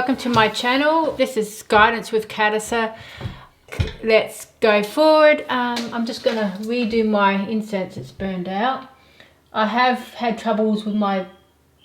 welcome to my channel. This is Guidance with Katica. Let's go forward. I'm just going to redo my incense, it's burned out. I have had troubles with my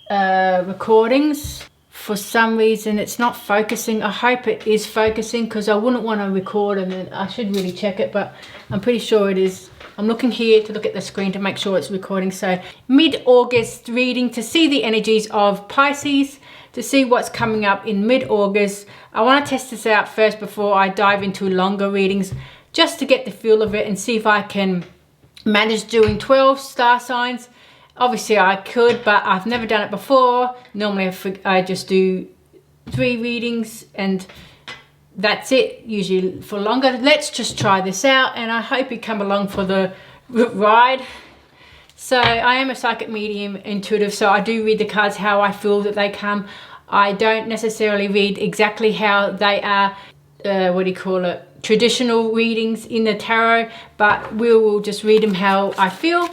recordings. For some reason it's not focusing. I hope it is focusing because I wouldn't want to record and then I should really check it, but I'm pretty sure it is. I'm looking here to look at the screen to make sure it's recording. So mid-August reading to see the energies of Pisces, to see what's coming up in mid-August. I want to test this out first before I dive into longer readings, just to get the feel of it and see if I can manage doing 12 star signs. Obviously I could, but I've never done it before. Normally I just do 3 readings and that's it, usually for longer. Let's just try this out and I hope you come along for the ride. So I am a psychic medium, intuitive, so I do read the cards how I feel that they come. I don't necessarily read exactly how they are, traditional readings in the tarot, but we will just read them how I feel.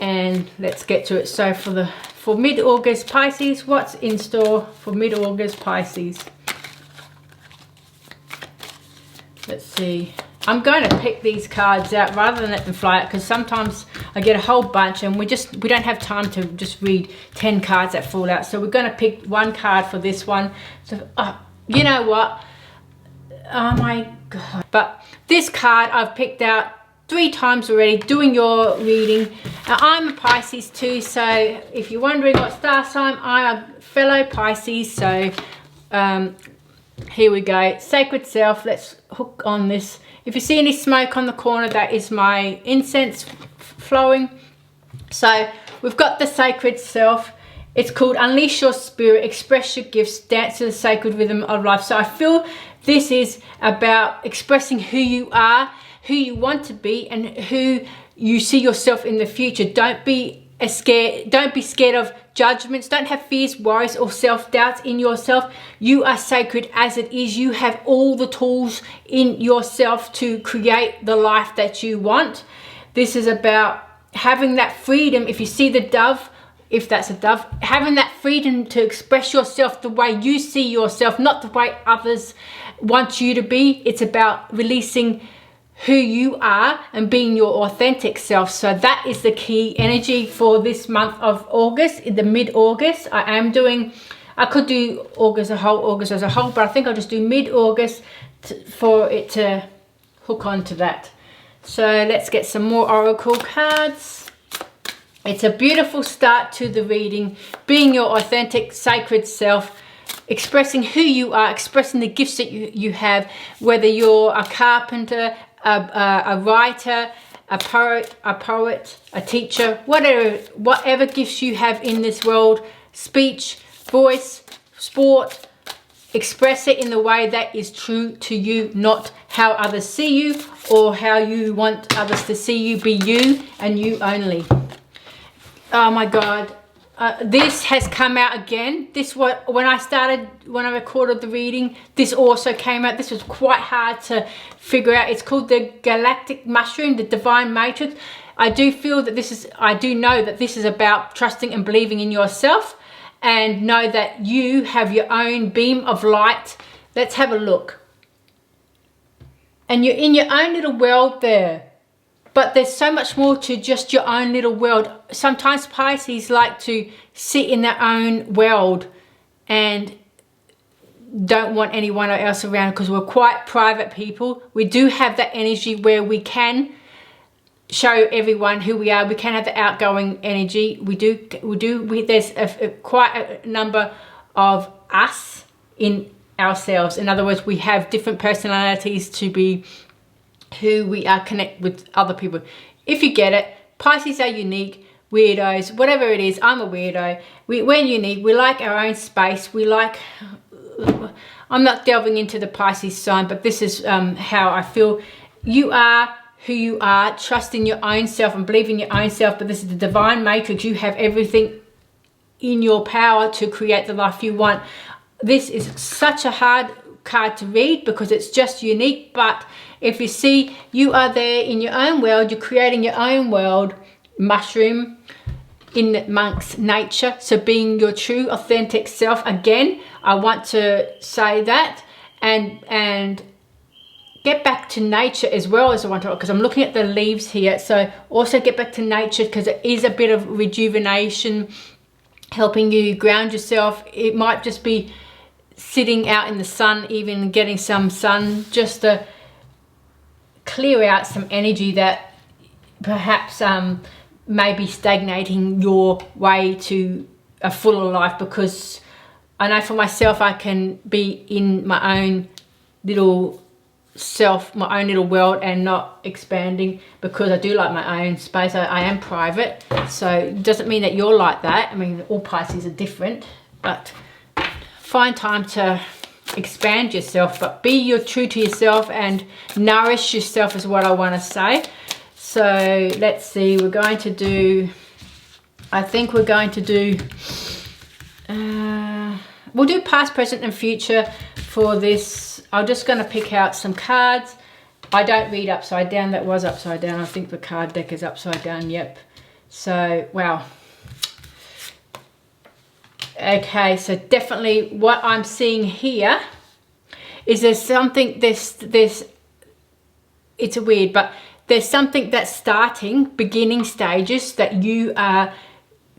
And let's get to it. So for mid-August Pisces, what's in store for mid-August Pisces? Let's see. I'm going to pick these cards out rather than let them fly out, because sometimes I get a whole bunch and we don't have time to just read 10 cards that fall out. So we're going to pick one card for this one. So you know what? Oh my God. But this card I've picked out 3 times already doing your reading. I'm a Pisces too, so if you're wondering what star sign, I'm a fellow Pisces. So here we go. Sacred Self. Let's hook on this. If you see any smoke on the corner, that is my incense flowing. So we've got the Sacred Self. It's called Unleash Your Spirit, Express Your Gifts, Dance to the Sacred Rhythm of Life. So I feel this is about expressing who you are, who you want to be, and who you see yourself in the future. Don't be scared of judgments. Don't have fears, worries, or self-doubts in yourself. You are sacred as it is. You have all the tools in yourself to create the life that you want. This is about having that freedom. If you see the dove, if that's a dove, having that freedom to express yourself the way you see yourself, not the way others want you to be. It's about releasing who you are and being your authentic self. So that is the key energy for this month of August, in the mid-August. I could do August as a whole, but I think I'll just do mid-August for it to hook on to that. So let's get some more oracle cards. It's a beautiful start to the reading, being your authentic sacred self, expressing who you are, expressing the gifts that you have, whether you're a carpenter, a writer, a poet, a teacher, whatever gifts you have in this world, speech, voice, sport, express it in the way that is true to you, not how others see you or how you want others to see you. Be you and you only. Oh my God. This has come out again. When I recorded the reading, this also came out. This was quite hard to figure out. It's called the Galactic Mushroom, the Divine Matrix. I do know that this is about trusting and believing in yourself, and know that you have your own beam of light. Let's have a look. And you're in your own little world there. But there's so much more to just your own little world. Sometimes Pisces like to sit in their own world and don't want anyone else around, because we're quite private people. We do have that energy where we can show everyone who we are. We can have the outgoing energy. There's quite a number of us in ourselves. In other words, we have different personalities to be who we are, connect with other people. If you get it, Pisces are unique, weirdos, whatever it is. I'm a weirdo. We're unique. We like our own space. I'm not delving into the Pisces sign, but this is how I feel. You are who you are. Trust in your own self and believe in your own self. But this is the divine matrix. You have everything in your power to create the life you want. This is such a hard card to read because it's just unique, but if you see, you are there in your own world, you're creating your own world, mushroom, in amongst nature. So being your true authentic self. Again, I want to say that, and get back to nature as well as I want to, because I'm looking at the leaves here. So also get back to nature, because it is a bit of rejuvenation, helping you ground yourself. It might just be sitting out in the sun, even getting some sun, just to clear out some energy that perhaps may be stagnating your way to a fuller life. Because I know for myself, I can be in my own little self, my own little world, and not expanding, because I do like my own space. I am private, so it doesn't mean that you're like that. I mean, all Pisces are different, but find time to expand yourself, but be your true to yourself and nourish yourself is what I want to say. So let's see, we're going to do, I think we're going to do, we'll do past, present and future for this. I'm just going to pick out some cards. I don't read upside down. That was upside down. I think the card deck is upside down. Yep. So, wow. Okay, so definitely what I'm seeing here is there's something, it's weird, but there's something that's starting, beginning stages that you are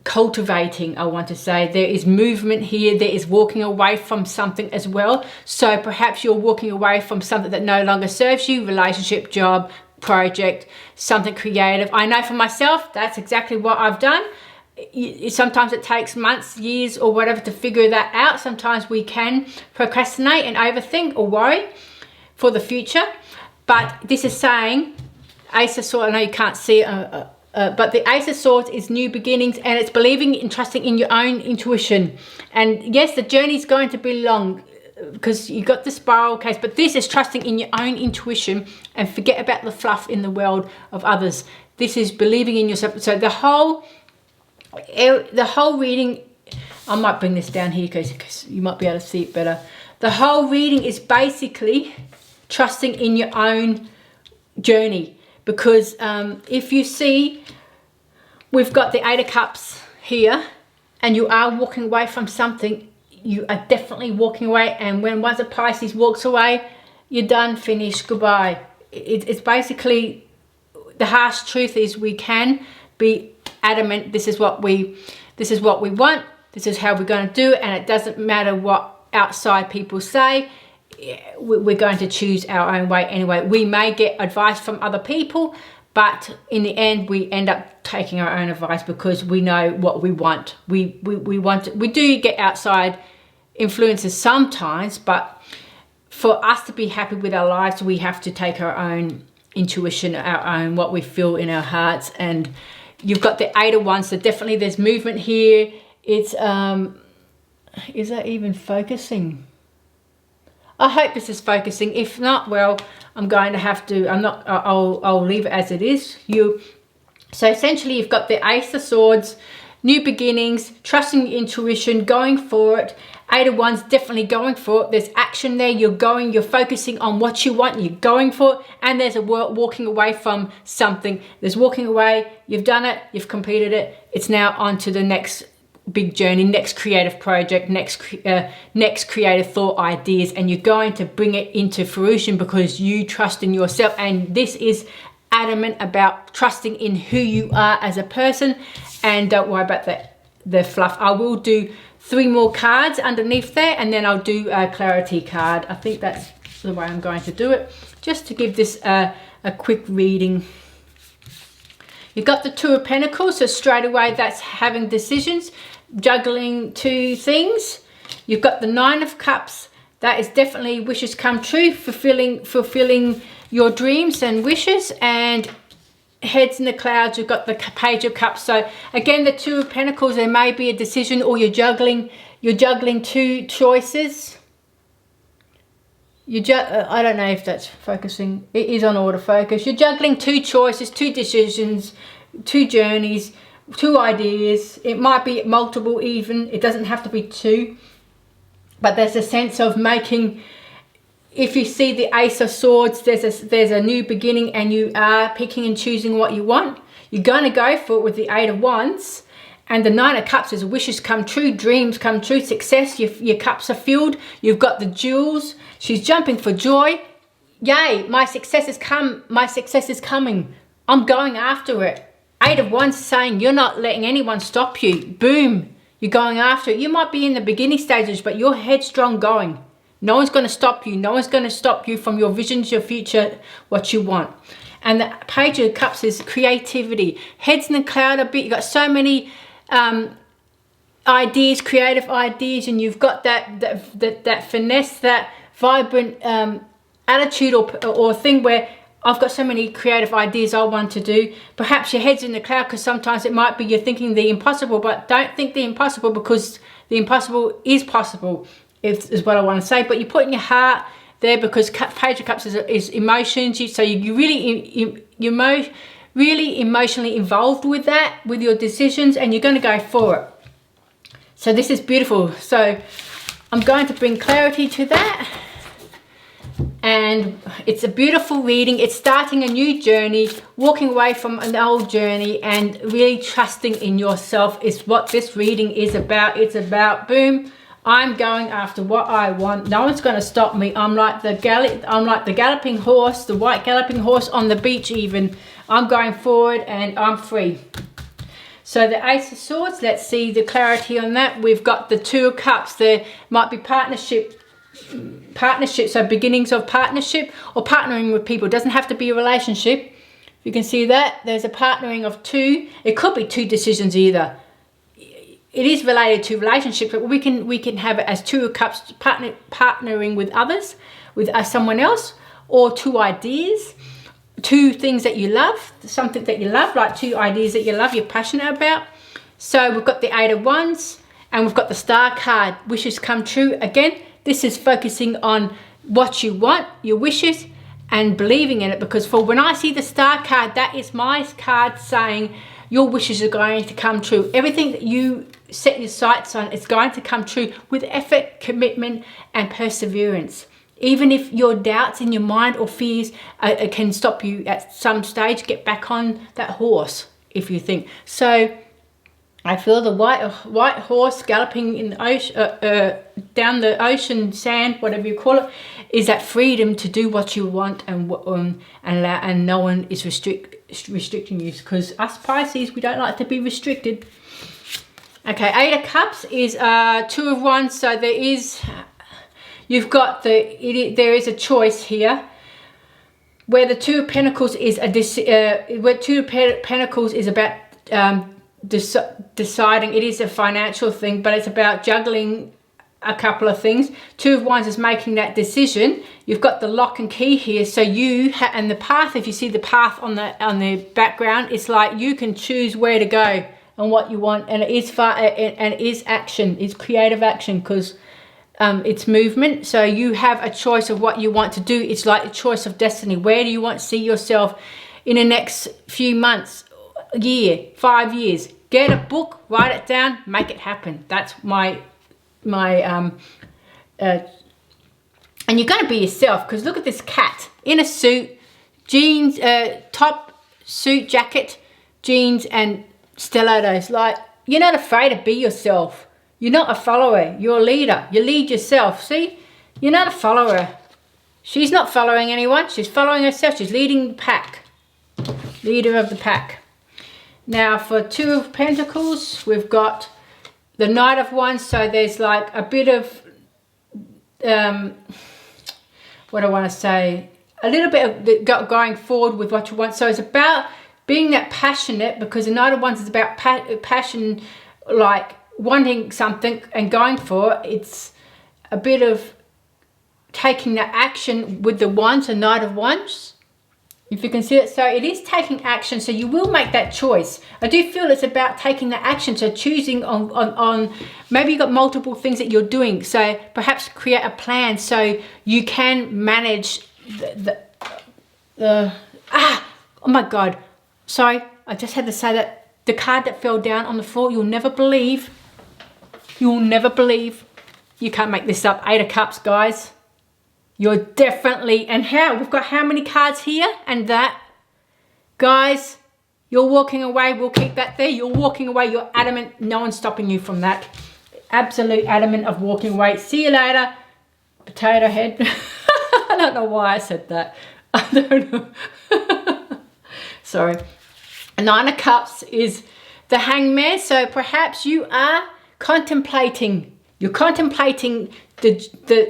cultivating, I want to say. There is movement here. There is walking away from something as well. So perhaps you're walking away from something that no longer serves you, relationship, job, project, something creative. I know for myself, that's exactly what I've done. Sometimes it takes months, years or whatever to figure that out. Sometimes we can procrastinate and overthink or worry for the future. But this is saying, Ace of Swords, I know you can't see it, but the Ace of Swords is new beginnings, and it's believing and trusting in your own intuition. And yes, the journey is going to be long because you got the spiral case, but this is trusting in your own intuition and forget about the fluff in the world of others. This is believing in yourself. So the whole reading, I might bring this down here because you might be able to see it better. The whole reading is basically trusting in your own journey. Because if you see, we've got the Eight of Cups here, and you are walking away from something, you are definitely walking away. And when once a Pisces walks away, you're done, finished, goodbye. It's basically, the harsh truth is we can be adamant, this is what we want, this is how we're going to do it, and it doesn't matter what outside people say. We're going to choose our own way anyway. We may get advice from other people, but in the end we end up taking our own advice because we know what we want. We do get outside influences sometimes, but for us to be happy with our lives, we have to take our own intuition, our own, what we feel in our hearts. And you've got the Eight of Wands, so definitely there's movement here. It's is that even focusing? I hope this is focusing. If not, well, I'm going to have to, I'll leave it as it is. So essentially you've got the Ace of Swords, new beginnings, trusting your intuition, going for it. Eight of Wands, definitely going for it. There's action there. You're focusing on what you want. You're going for it. And there's a walking away from something. There's walking away. You've done it. You've completed it. It's now on to the next big journey, next creative project, next creative thought, ideas, and you're going to bring it into fruition because you trust in yourself. And this is adamant about trusting in who you are as a person, and don't worry about the fluff. I will do 3 more cards underneath there, and then I'll do a clarity card. I think that's the way I'm going to do it, just to give this a quick reading. You've got the Two of Pentacles, so straight away that's having decisions, juggling 2 things. You've got the Nine of Cups, that is definitely wishes come true, fulfilling your dreams and wishes. And Heads in the Clouds, you've got the Page of Cups. So again, the Two of Pentacles, there may be a decision, or you're juggling 2 choices. I don't know if that's focusing. It is on autofocus. You're juggling 2 choices, 2 decisions, 2 journeys, 2 ideas. It might be multiple even. It doesn't have to be 2. But there's a sense of making, if you see the Ace of Swords, there's a new beginning, and you are picking and choosing what you want. You're going to go for it with the Eight of Wands. And the Nine of Cups is wishes come true, dreams come true, success, your cups are filled. You've got the jewels. She's jumping for joy. Yay, my success has come. My success is coming. I'm going after it. Eight of Wands saying you're not letting anyone stop you. Boom, you're going after it. You might be in the beginning stages, but you're headstrong going. No one's going to stop you. No one's going to stop you from your visions, your future, what you want. And the Page of Cups is creativity. Heads in the cloud a bit. You've got so many ideas, creative ideas, and you've got that finesse, that vibrant attitude or thing where I've got so many creative ideas I want to do. Perhaps your head's in the cloud because sometimes it might be you're thinking the impossible, but don't think the impossible, because the impossible is possible, is what I want to say. But you're putting your heart there because Page of Cups is emotions. So you're really emotionally involved with that, with your decisions, and you're going to go for it. So this is beautiful. So I'm going to bring clarity to that. And it's a beautiful reading. It's starting a new journey, walking away from an old journey, and really trusting in yourself is what this reading is about. It's about, boom, I'm going after what I want. No one's going to stop me. I'm like the galloping horse, the white galloping horse on the beach even. I'm going forward and I'm free. So the Ace of Swords, let's see the clarity on that. We've got the Two of Cups. There might be partnership, so beginnings of partnership or partnering with people. It doesn't have to be a relationship. You can see that there's a partnering of two. It could be two decisions either. It is related to relationships, but we can have it as Two of Cups, partnering with others, with someone else, or two ideas, two things that you love, something that you love, like two ideas that you love, you're passionate about. So we've got the Eight of Wands and we've got the Star card, wishes come true. Again, this is focusing on what you want, your wishes, and believing in it, because for when I see the Star card, that is my card saying your wishes are going to come true. Everything that you set your sights on is going to come true with effort, commitment, and perseverance. Even if your doubts in your mind or fears can stop you at some stage, get back on that horse if you think. So I feel the white horse galloping in the ocean, down the ocean, sand, whatever you call it, is that freedom to do what you want and no one is restricting you. Because us Pisces, we don't like to be restricted. Okay, Eight of Cups is Two of Wands. So there is, you've got there is a choice here, where the Two of Pentacles is where Two of Pentacles is about deciding. It is a financial thing, but it's about juggling a couple of things. Two of Wands is making that decision. You've got the lock and key here, so you and the path, if you see the path on the background, it's like you can choose where to go and what you want, and it is action, it's creative action, because it's movement. So you have a choice of what you want to do. It's like a choice of destiny. Where do you want to see yourself in the next few months, year, 5 years? Get a book, write it down, make it happen. That's my and you're going to be yourself, because look at this cat in a suit, jeans, top, suit, jacket, jeans, and stilettos. Like, you're not afraid to be yourself. You're not a follower, you're a leader. You lead yourself. See, you're not a follower. She's not following anyone, she's following herself. She's leading the pack, leader of the pack. Now for Two of Pentacles, we've got the Knight of Wands. So there's like a bit of what I want to say, a little bit of going forward with what you want. So it's about being that passionate, because the Knight of Wands is about passion, like wanting something and going for it. It's a bit of taking that action with the Wands, the Knight of Wands, if you can see it. So it is taking action, so you will make that choice. I do feel it's about taking the action, so choosing on maybe you've got multiple things that you're doing, so perhaps create a plan so you can manage oh my god, sorry, I just had to say that the card that fell down on the floor, you'll never believe, you can't make this up. Eight of Cups, guys. You're definitely, and we've got how many cards here and that, guys, You're walking away. We'll keep that there. You're walking away. You're adamant. No one's stopping you from that. Absolute adamant of walking away. See you later, potato head. I don't know why I said that. I don't know. Sorry. Nine of Cups is the Hangman. So perhaps you are contemplating. You're contemplating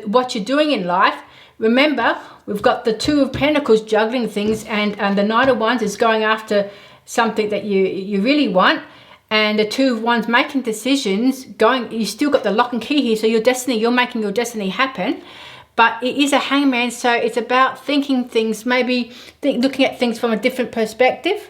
what you're doing in life. Remember, we've got the Two of Pentacles juggling things, and the Knight of Wands is going after something that you really want, and the Two of Wands making decisions. You still got the lock and key here, so you're making your destiny happen. But it is a Hangman, so it's about thinking things, maybe looking at things from a different perspective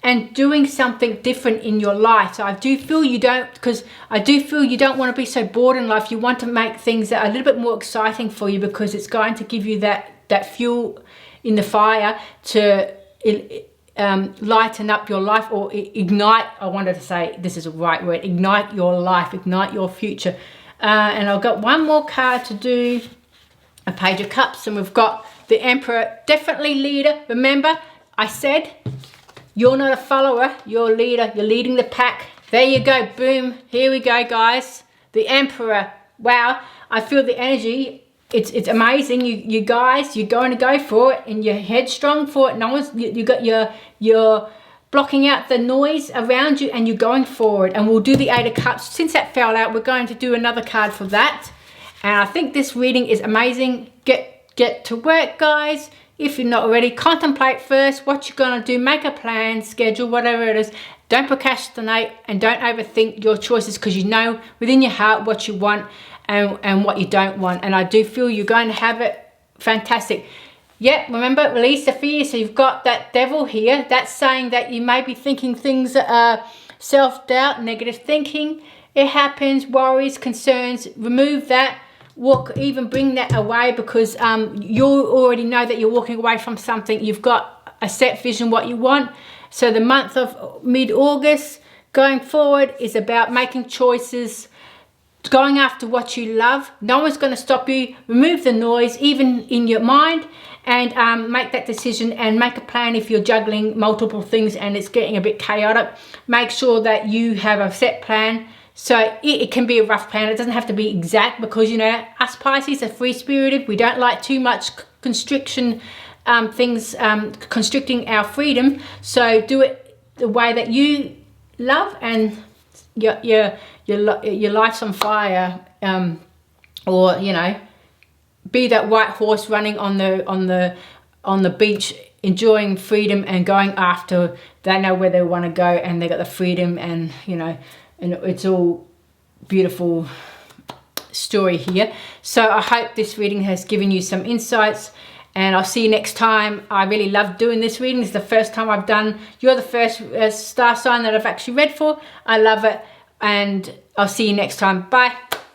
and doing something different in your life. So I do feel you don't want to be so bored in life. You want to make things that are a little bit more exciting for you, because it's going to give you that fuel in the fire to lighten up your life, or ignite. I wanted to say, this is a right word, ignite your life, ignite your future. And I've got one more card to do, a Page of Cups, and we've got the Emperor. Definitely leader. Remember, I said you're not a follower, you're a leader. You're leading the pack. There you go. Boom. Here we go, guys. The Emperor. Wow. I feel the energy. It's amazing. You guys, you're going to go for it, and you're headstrong for it. No one's, you're blocking out the noise around you, and you're going forward. And we'll do the Eight of Cups. Since that fell out, we're going to do another card for that. And I think this reading is amazing. Get to work, guys. If you're not already, contemplate first what you're going to do. Make a plan, schedule, whatever it is. Don't procrastinate, and don't overthink your choices, because you know within your heart what you want and what you don't want. And I do feel you're going to have it fantastic. Yep, remember, release the fear. So you've got that Devil here. That's saying that you may be thinking things that are self-doubt, negative thinking. It happens, worries, concerns. Remove that. Even bring that away, because you already know that you're walking away from something. You've got a set vision what you want. So the month of mid-August going forward is about making choices, going after what you love. No one's going to stop you. Remove the noise, even in your mind, and make that decision and make a plan. If you're juggling multiple things and it's getting a bit chaotic, make sure that you have a set plan. So it can be a rough plan. It doesn't have to be exact, because, you know, us Pisces are free-spirited. We don't like too much constriction, constricting our freedom. So do it the way that you love, and your life's on fire. Or, you know, be that white horse running on the beach, enjoying freedom and going after. They know where they want to go, and they got the freedom, and, you know, and it's all beautiful story here. So I hope this reading has given you some insights, and I'll see you next time. I really love doing this reading. It's the first time I've done. You're the first star sign that I've actually read for. I love it, and I'll see you next time. Bye.